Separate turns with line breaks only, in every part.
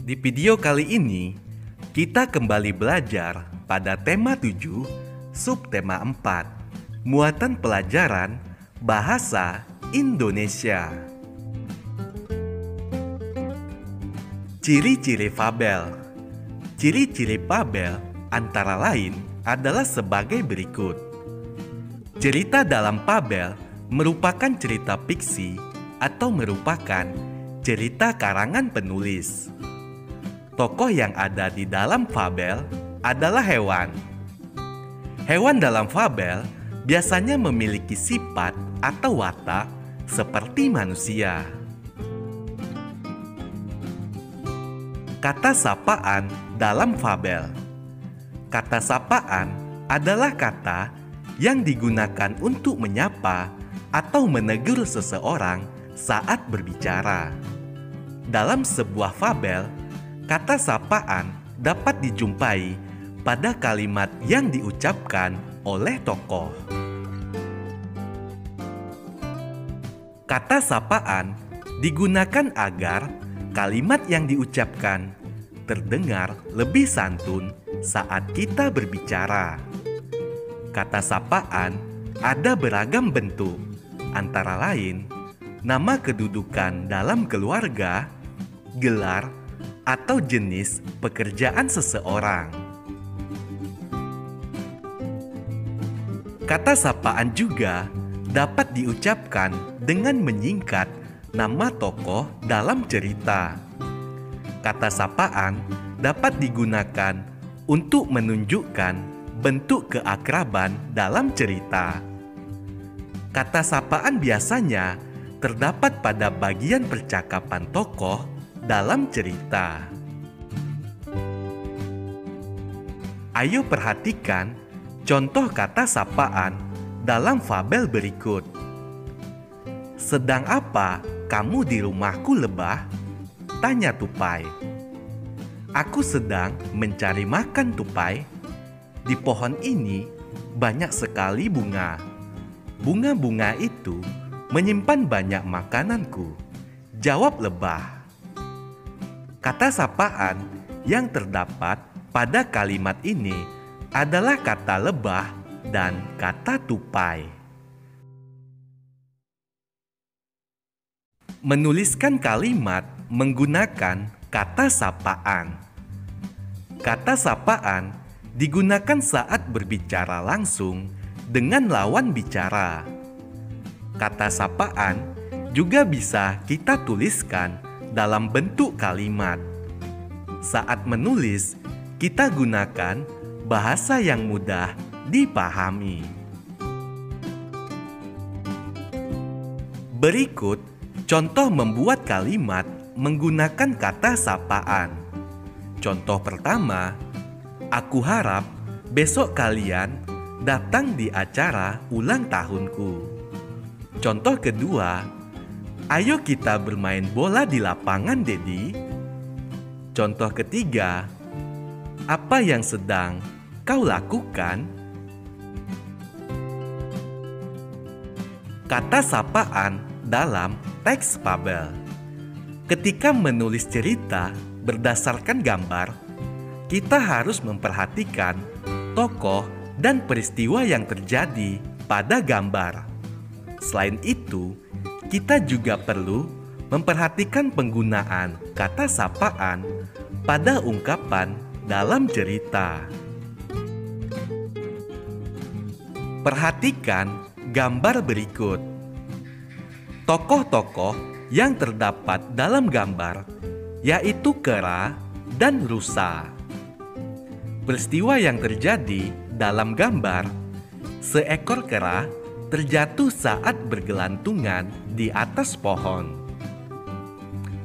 Di video kali ini, kita kembali belajar pada tema 7, subtema 4, muatan pelajaran Bahasa Indonesia. Ciri-ciri fabel. Ciri-ciri fabel antara lain adalah sebagai berikut. Cerita dalam fabel merupakan cerita fiksi atau merupakan cerita karangan penulis. Tokoh yang ada di dalam fabel adalah hewan. Hewan dalam fabel biasanya memiliki sifat atau watak seperti manusia. Kata sapaan dalam fabel. Kata sapaan adalah kata yang digunakan untuk menyapa atau menegur seseorang saat berbicara. Dalam sebuah fabel, kata sapaan dapat dijumpai pada kalimat yang diucapkan oleh tokoh. Kata sapaan digunakan agar kalimat yang diucapkan terdengar lebih santun saat kita berbicara. Kata sapaan ada beragam bentuk, antara lain nama kedudukan dalam keluarga, gelar, atau jenis pekerjaan seseorang. Kata sapaan juga dapat diucapkan dengan menyingkat nama tokoh dalam cerita. Kata sapaan dapat digunakan untuk menunjukkan bentuk keakraban dalam cerita. Kata sapaan biasanya terdapat pada bagian percakapan tokoh dalam cerita. Ayo perhatikan contoh kata sapaan dalam fabel berikut. Sedang apa kamu di rumahku, lebah? Tanya tupai. Aku sedang mencari makan, tupai. Di pohon ini banyak sekali bunga. Bunga-bunga itu menyimpan banyak makananku. Jawab lebah. Kata sapaan yang terdapat pada kalimat ini adalah kata lebah dan kata tupai. Menuliskan kalimat menggunakan kata sapaan. Kata sapaan digunakan saat berbicara langsung dengan lawan bicara. Kata sapaan juga bisa kita tuliskan dalam bentuk kalimat. Saat menulis, kita gunakan bahasa yang mudah dipahami. Berikut contoh membuat kalimat menggunakan kata sapaan. Contoh pertama, aku harap besok kalian datang di acara ulang tahunku. Contoh kedua, ayo kita bermain bola di lapangan, Dedi. Contoh ketiga, apa yang sedang kau lakukan? Kata sapaan dalam teks fabel. Ketika menulis cerita berdasarkan gambar, kita harus memperhatikan tokoh dan peristiwa yang terjadi pada gambar. Selain itu, kita juga perlu memperhatikan penggunaan kata sapaan pada ungkapan dalam cerita. Perhatikan gambar berikut. Tokoh-tokoh yang terdapat dalam gambar yaitu kera dan rusa. Peristiwa yang terjadi dalam gambar, seekor kera terjatuh saat bergelantungan di atas pohon.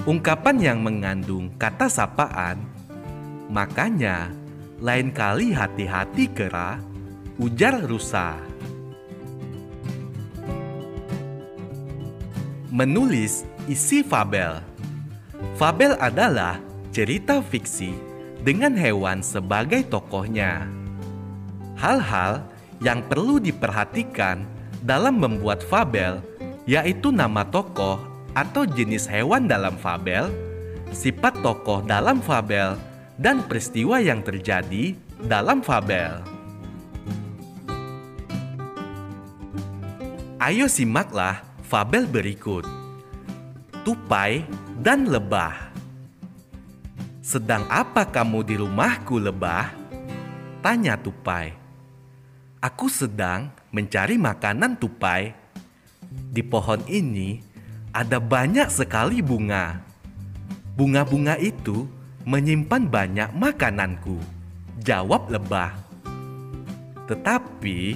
Ungkapan yang mengandung kata sapaan, makanya lain kali hati-hati kera, ujar rusa. Menulis isi fabel. Fabel adalah cerita fiksi dengan hewan sebagai tokohnya. Hal-hal yang perlu diperhatikan dalam membuat fabel yaitu nama tokoh atau jenis hewan dalam fabel, sifat tokoh dalam fabel, dan peristiwa yang terjadi dalam fabel. Ayo simaklah fabel berikut. Tupai dan Lebah. "Sedang apa kamu di rumahku, Lebah?" tanya Tupai. "Aku sedang mencari makanan, Tupai. Di pohon ini ada banyak sekali bunga. Bunga-bunga itu menyimpan banyak makananku," jawab Lebah. "Tetapi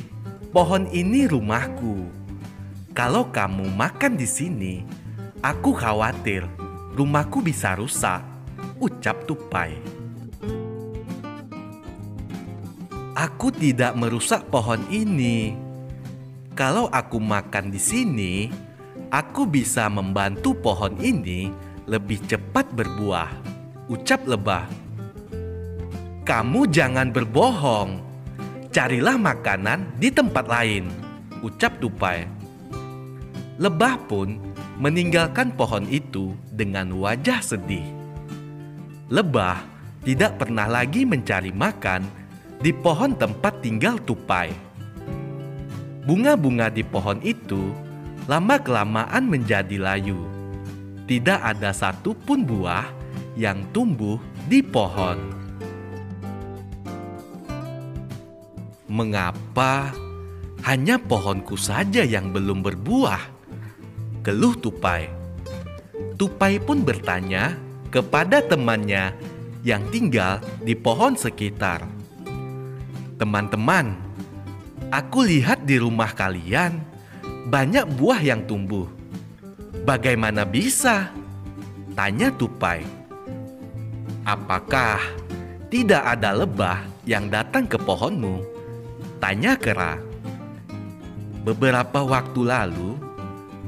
pohon ini rumahku. Kalau kamu makan di sini, aku khawatir rumahku bisa rusak," ucap Tupai. "Aku tidak merusak pohon ini. Kalau aku makan di sini, aku bisa membantu pohon ini lebih cepat berbuah," ucap Lebah. "Kamu jangan berbohong. Carilah makanan di tempat lain," ucap Tupai. Lebah pun meninggalkan pohon itu dengan wajah sedih. Lebah tidak pernah lagi mencari makan di pohon tempat tinggal Tupai. Bunga-bunga di pohon itu lama-kelamaan menjadi layu. Tidak ada satupun buah yang tumbuh di pohon. "Mengapa hanya pohonku saja yang belum berbuah?" keluh Tupai. Tupai pun bertanya kepada temannya yang tinggal di pohon sekitar. "Teman-teman, aku lihat di rumah kalian banyak buah yang tumbuh. Bagaimana bisa?" tanya Tupai. "Apakah tidak ada lebah yang datang ke pohonmu?" tanya kera. "Beberapa waktu lalu,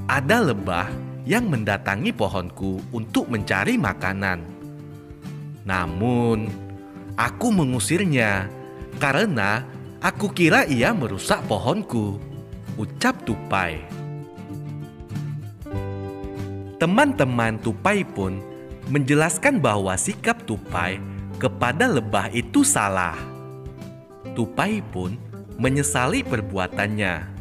ada lebah yang mendatangi pohonku untuk mencari makanan. Namun, aku mengusirnya karena aku kira ia merusak pohonku," ucap Tupai. Teman-teman Tupai pun menjelaskan bahwa sikap Tupai kepada lebah itu salah. Tupai pun menyesali perbuatannya.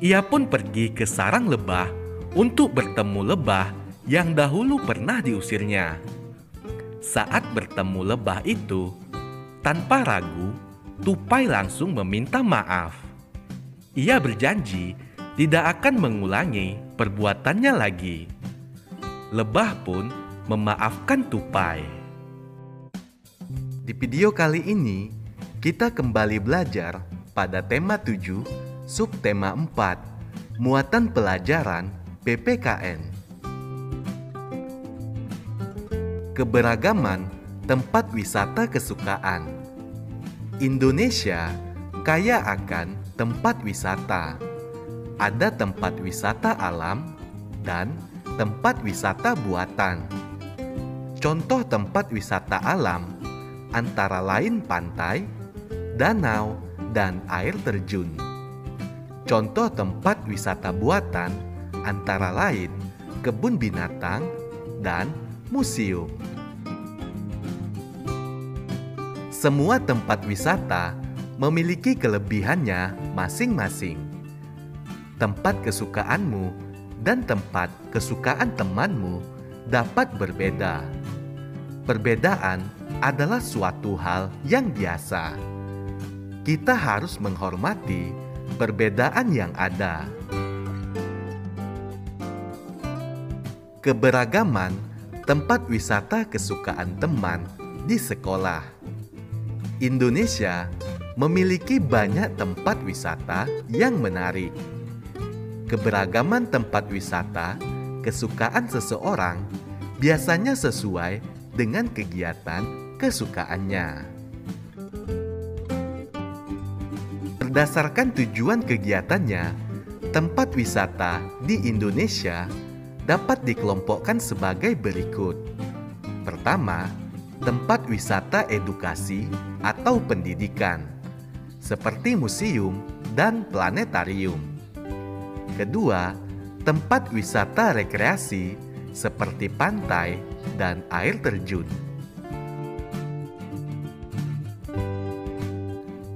Ia pun pergi ke sarang lebah untuk bertemu lebah yang dahulu pernah diusirnya. Saat bertemu lebah itu, tanpa ragu, Tupai langsung meminta maaf. Ia berjanji tidak akan mengulangi perbuatannya lagi. Lebah pun memaafkan Tupai. Di video kali ini, kita kembali belajar pada tema 7, subtema 4, muatan pelajaran PPKN. Keberagaman tempat wisata kesukaan. Indonesia kaya akan tempat wisata. Ada tempat wisata alam dan tempat wisata buatan. Contoh tempat wisata alam antara lain pantai, danau, dan air terjun. Contoh tempat wisata buatan antara lain kebun binatang dan museum. Semua tempat wisata memiliki kelebihannya masing-masing. Tempat kesukaanmu dan tempat kesukaan temanmu dapat berbeda. Perbedaan adalah suatu hal yang biasa. Kita harus menghormati perbedaan yang ada. Keberagaman tempat wisata kesukaan teman di sekolah. Indonesia memiliki banyak tempat wisata yang menarik. Keberagaman tempat wisata kesukaan seseorang biasanya sesuai dengan kegiatan kesukaannya. Berdasarkan tujuan kegiatannya, tempat wisata di Indonesia dapat dikelompokkan sebagai berikut. Pertama, tempat wisata edukasi atau pendidikan, seperti museum dan planetarium. Kedua, tempat wisata rekreasi seperti pantai dan air terjun.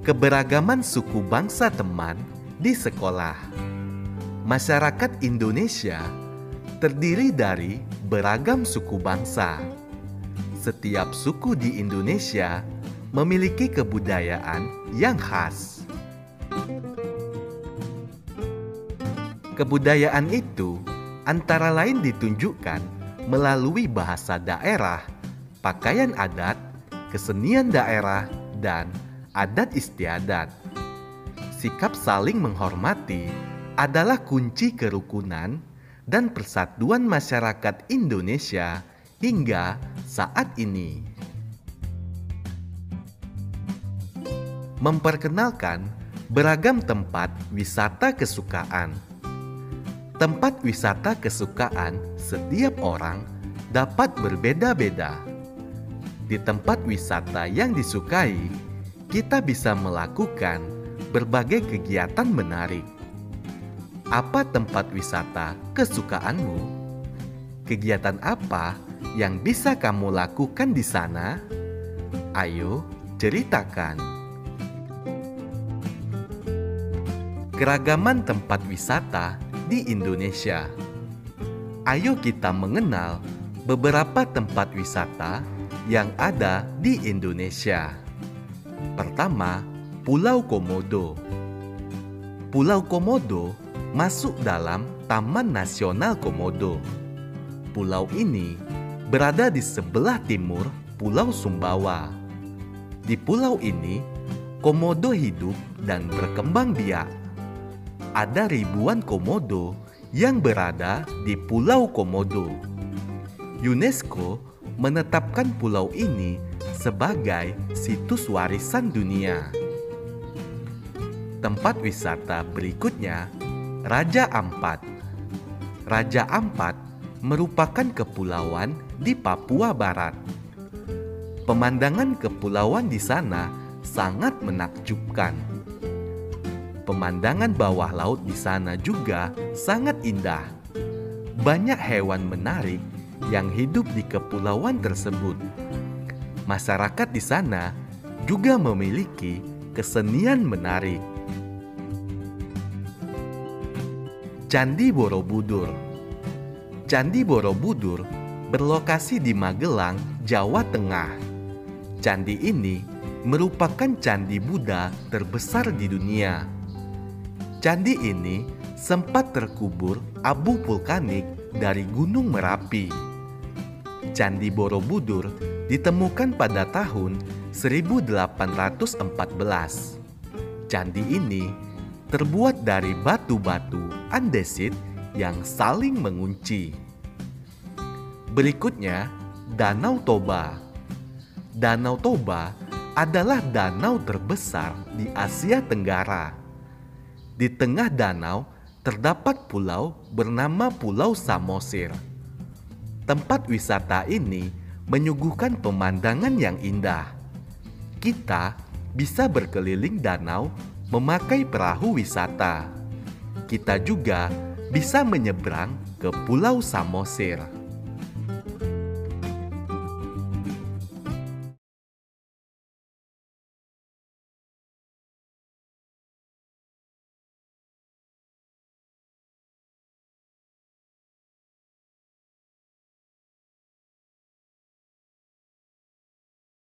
Keberagaman suku bangsa teman di sekolah. Masyarakat Indonesia terdiri dari beragam suku bangsa. Setiap suku di Indonesia memiliki kebudayaan yang khas. Kebudayaan itu antara lain ditunjukkan melalui bahasa daerah, pakaian adat, kesenian daerah, dan adat istiadat. Sikap saling menghormati adalah kunci kerukunan dan persatuan masyarakat Indonesia hingga saat ini. Memperkenalkan beragam tempat wisata kesukaan. Tempat wisata kesukaan setiap orang dapat berbeda-beda. Di tempat wisata yang disukai, kita bisa melakukan berbagai kegiatan menarik. Apa tempat wisata kesukaanmu? Kegiatan apa yang bisa kamu lakukan di sana? Ayo, ceritakan. Keragaman tempat wisata di Indonesia. Ayo kita mengenal beberapa tempat wisata yang ada di Indonesia. Pertama, Pulau Komodo. Pulau Komodo masuk dalam Taman Nasional Komodo. Pulau ini berada di sebelah timur Pulau Sumbawa. Di pulau ini, komodo hidup dan berkembang biak. Ada ribuan komodo yang berada di Pulau Komodo. UNESCO menetapkan pulau ini sebagai situs warisan dunia. Tempat wisata berikutnya, Raja Ampat. Raja Ampat merupakan kepulauan di Papua Barat. Pemandangan kepulauan di sana sangat menakjubkan. Pemandangan bawah laut di sana juga sangat indah. Banyak hewan menarik yang hidup di kepulauan tersebut. Masyarakat di sana juga memiliki kesenian menarik. Candi Borobudur. Candi Borobudur berlokasi di Magelang, Jawa Tengah. Candi ini merupakan candi Buddha terbesar di dunia. Candi ini sempat terkubur abu vulkanik dari Gunung Merapi. Candi Borobudur ditemukan pada tahun 1814. Candi ini terbuat dari batu-batu andesit yang saling mengunci. Berikutnya, Danau Toba. Danau Toba adalah danau terbesar di Asia Tenggara. Di tengah danau terdapat pulau bernama Pulau Samosir. Tempat wisata ini menyuguhkan pemandangan yang indah. Kita bisa berkeliling danau memakai perahu wisata. Kita juga bisa menyeberang ke Pulau Samosir.